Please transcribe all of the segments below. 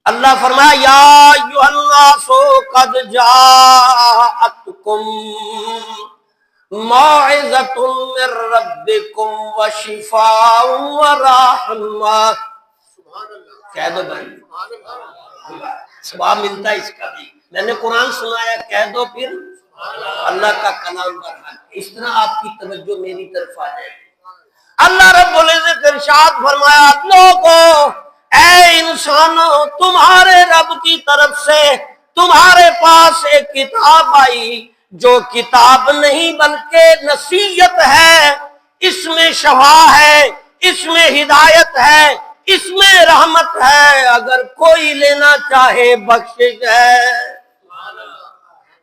اللہ فرمایا یا ایھا الناس قد جاءتکم موعظۃ من ربکم وشفاء ورحمہ. کہہ دو بھائی ثواب ملتا ہے اس کا بھی. میں نے قرآن سنایا کہہ دو پھر اللہ کا کلام برحق. اس طرح آپ کی توجہ میری طرف آ جائے. اللہ رب العزت ارشاد فرمایا لوگو اے انسانوں تمہارے رب کی طرف سے تمہارے پاس ایک کتاب آئی جو کتاب نہیں بلکہ نصیحت ہے. اس میں شفا ہے, اس میں ہدایت ہے, اس میں رحمت ہے. اگر کوئی لینا چاہے بخشش ہے.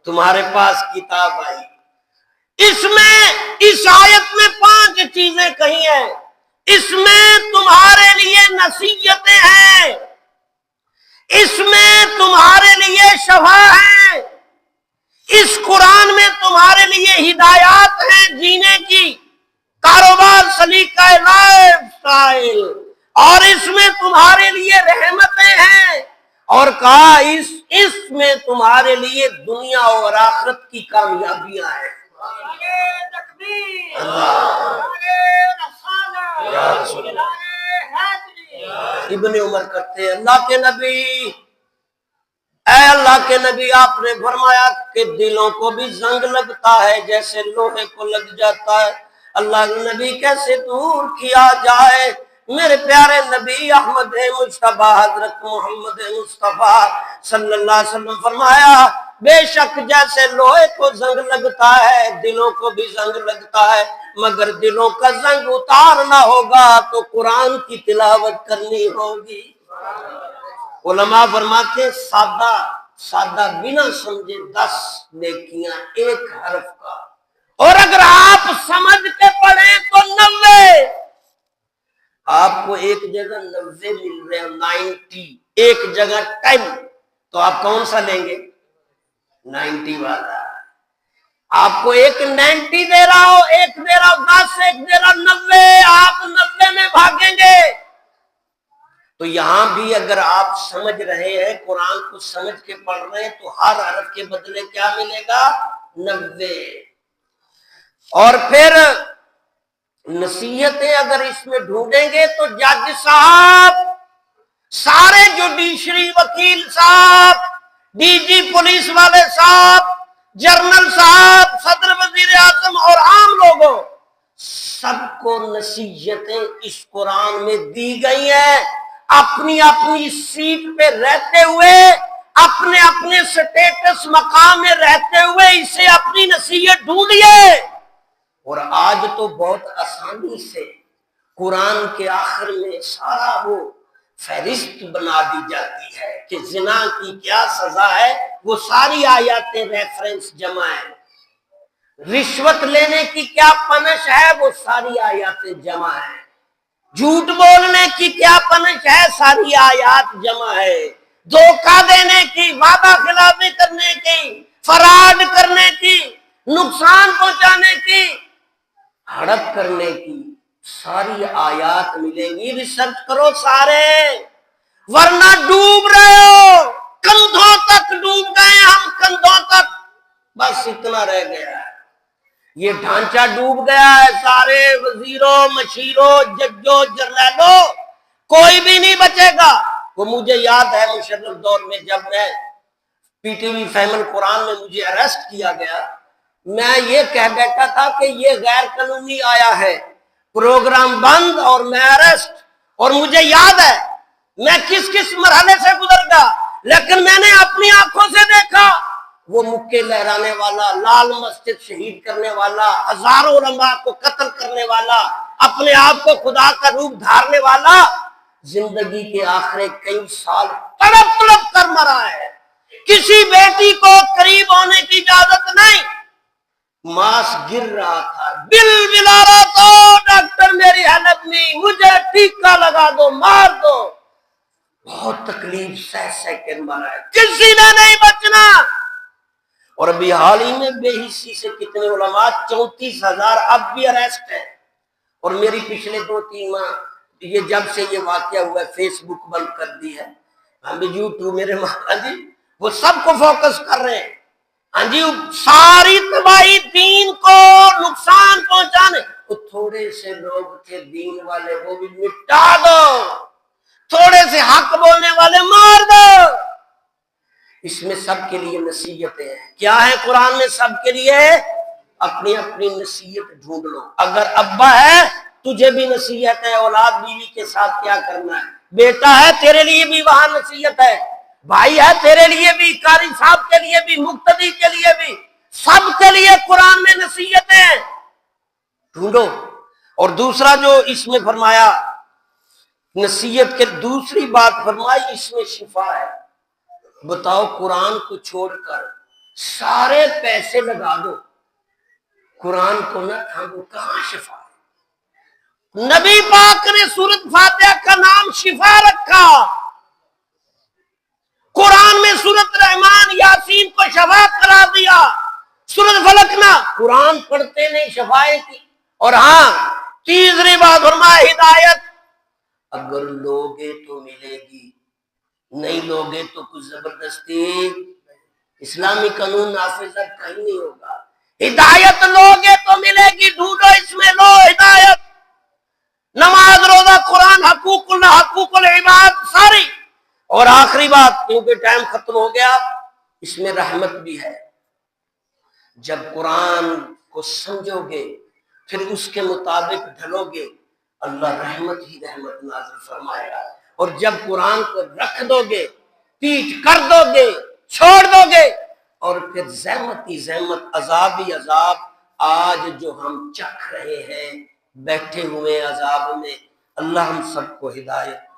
تمہارے پاس کتاب آئی, اس میں اس آیت میں 5 چیزیں کہی ہیں. اس میں تمہارے لیے نصیحتیں ہیں, اس میں تمہارے لیے شفا ہے, اس قرآن میں تمہارے لیے ہدایات ہیں جینے کی, کاروبار سلیقہ لائف سٹائل, اور اس میں تمہارے لیے رحمتیں ہیں. اور کہا اس میں تمہارے لیے دنیا اور آخرت کی کامیابیاں ہیں. ابن عمر کرتے ہیں اللہ کے نبی, اے اللہ کے نبی آپ نے فرمایا کہ دلوں کو بھی زنگ لگتا ہے جیسے لوہے کو لگ جاتا ہے. اللہ کے نبی کیسے دور کیا جائے. میرے پیارے نبی احمد مجتبی حضرت محمد مصطفیٰ صلی اللہ علیہ وسلم فرمایا بے شک جیسے لوہے کو زنگ لگتا ہے دلوں کو بھی زنگ لگتا ہے, مگر دلوں کا زنگ اتارنا ہوگا تو قرآن کی تلاوت کرنی ہوگی. علماء فرماتے ہیں سادہ بنا سمجھے 10 نیکیاں ایک حرف کا, اور اگر آپ سمجھ کے پڑھیں تو 90. آپ کو ایک جگہ 90 مل رہے ہیں 90, ایک جگہ 10, تو آپ کون سا لیں گے؟ 90 والا. آپ کو ایک 90 دے رہا ہو, ایک دے رہا ہو 10, ایک دے رہا 90, آپ 90 میں بھاگیں گے. تو یہاں بھی اگر آپ سمجھ رہے ہیں قرآن کو سمجھ کے پڑھ رہے ہیں تو ہر حرف کے بدلے کیا ملے گا؟ 90. اور پھر نصیحتیں اگر اس میں ڈھونڈیں گے تو جج صاحب, سارے جوڈیشری وکیل صاحب, ڈی جی پولیس والے صاحب, جنرل صاحب, صدر وزیر اعظم اور عام لوگوں سب کو نصیحتیں اس قرآن میں دی گئی ہیں. اپنی اپنی سیٹ پہ رہتے ہوئے, اپنے اپنے سٹیٹس مقام میں رہتے ہوئے اسے اپنی نصیحت ڈھونڈیے. اور آج تو بہت آسانی سے قرآن کے آخر میں سارا وہ فہرست بنا دی جاتی ہے کہ زنا کی کیا سزا ہے, وہ ساری آیاتیں ریفرنس جمع ہیں. رشوت لینے کی کیا پنش ہے, وہ ساری آیاتیں جمع ہیں. جھوٹ بولنے کی کیا پنش ہے, ساری آیات جمع ہے. دھوکہ دینے کی, وعدہ خلافی کرنے کی, فراڈ کرنے کی, نقصان پہنچانے کی, ہڑپ کرنے کی ساری آیات ملیں گی. ریسرچ کرو سارے, ورنہ ڈوب رہے ہو, کندھوں تک ڈوب گئے ہم, کندھوں تک, بس اتنا رہ گیا ہے. یہ ڈھانچہ ڈوب گیا ہے. سارے وزیروں, مشیروں, ججوں, جرنیلوں, کوئی بھی نہیں بچے گا. وہ مجھے یاد ہے مشرف دور میں جب میں پی ٹی وی فہم القرآن میں مجھے اریسٹ کیا گیا, میں یہ کہہ بیٹھا تھا کہ یہ غیر قانونی آیا ہے, پروگرام بند اور میں اریسٹ. اور مجھے یاد ہے میں کس کس مرحلے سے گزر گیا, لیکن میں نے اپنی آنکھوں سے دیکھا وہ مکے لہرانے والا, لال مسجد شہید کرنے والا, ہزاروں علماء کو قتل کرنے والا, اپنے آپ کو خدا کا روپ دھارنے والا, زندگی کے آخر کئی سال تڑپ تڑپ کر مرا ہے. کسی بیٹی کو قریب ہونے کی اجازت نہیں, ماس گر رہا تھا, بل بلا رہا تھا, ڈاکٹر میری حالت نہیں, مجھے ٹیکا لگا دو, مار دو. بہت تکلیف سہ کے مرا ہے, کسی نے نہیں بچنا. اور ابھی حال ہی میں بے حسی سے کتنے علماء 34,000 اب بھی اریسٹ ہیں. اور میری پچھلے 2-3 ماہ یہ جب سے یہ واقعہ ہوا ہے فیس بک بند کر دی ہے. ہاں جی یوٹیوب میرے ہاں جی وہ سب کو فوکس کر رہے ہیں، ہاں جی ساری تباہی دین کو نقصان پہنچانے، وہ تھوڑے سے لوگ تھے دین والے وہ بھی مٹا دو، تھوڑے سے حق بولنے والے مار دو۔ اس میں سب کے لیے نصیحتیں ہیں، کیا ہے قرآن میں سب کے لیے؟ اپنی اپنی نصیحت ڈھونڈ لو۔ اگر ابا ہے تجھے بھی نصیحت ہے، اولاد بیوی کے ساتھ کیا کرنا ہے، بیٹا ہے تیرے لیے بھی وہاں نصیحت ہے، بھائی ہے تیرے لیے بھی، قاری صاحب کے لیے بھی، مقتدی کے لیے بھی، سب کے لیے قرآن میں نصیحتیں ڈھونڈو۔ اور دوسرا جو اس میں فرمایا نصیحت کے دوسری بات فرمائی اس میں شفا ہے۔ بتاؤ قرآن کو چھوڑ کر سارے پیسے لگا دو، قرآن کو نہ تھامو، کہاں شفا ہے؟ نبی پاک نے سورۃ فاتحہ کا نام شفا رکھا، قرآن میں سورۃ رحمان یاسین کو شفا قرار دیا، سورۃ فلق نہ، قرآن پڑھتے نہیں شفا کی۔ اور ہاں تیسری بات فرمایا ہدایت، اگر لوگے تو ملے گی، نہیں لوگے تو کچھ زبردستی اسلامی قانون نافذ کہیں نہیں ہوگا۔ ہدایت لوگے تو ملے گی، ڈھونڈو اس میں لو ہدایت، نماز روزہ قرآن حقوق اللہ حقوق العباد ساری۔ اور آخری بات کیونکہ ٹائم ختم ہو گیا، اس میں رحمت بھی ہے، جب قرآن کو سمجھو گے پھر اس کے مطابق ڈھلو گے اللہ رحمت ہی رحمت نازل فرمائے گا، اور جب قرآن کو رکھ دو گے، پیٹ کر دو گے، چھوڑ دو گے، اور پھر زحمت ہی زحمت، عذاب ہی عذاب، آج جو ہم چکھ رہے ہیں بیٹھے ہوئے عذاب میں، اللہ ہم سب کو ہدایت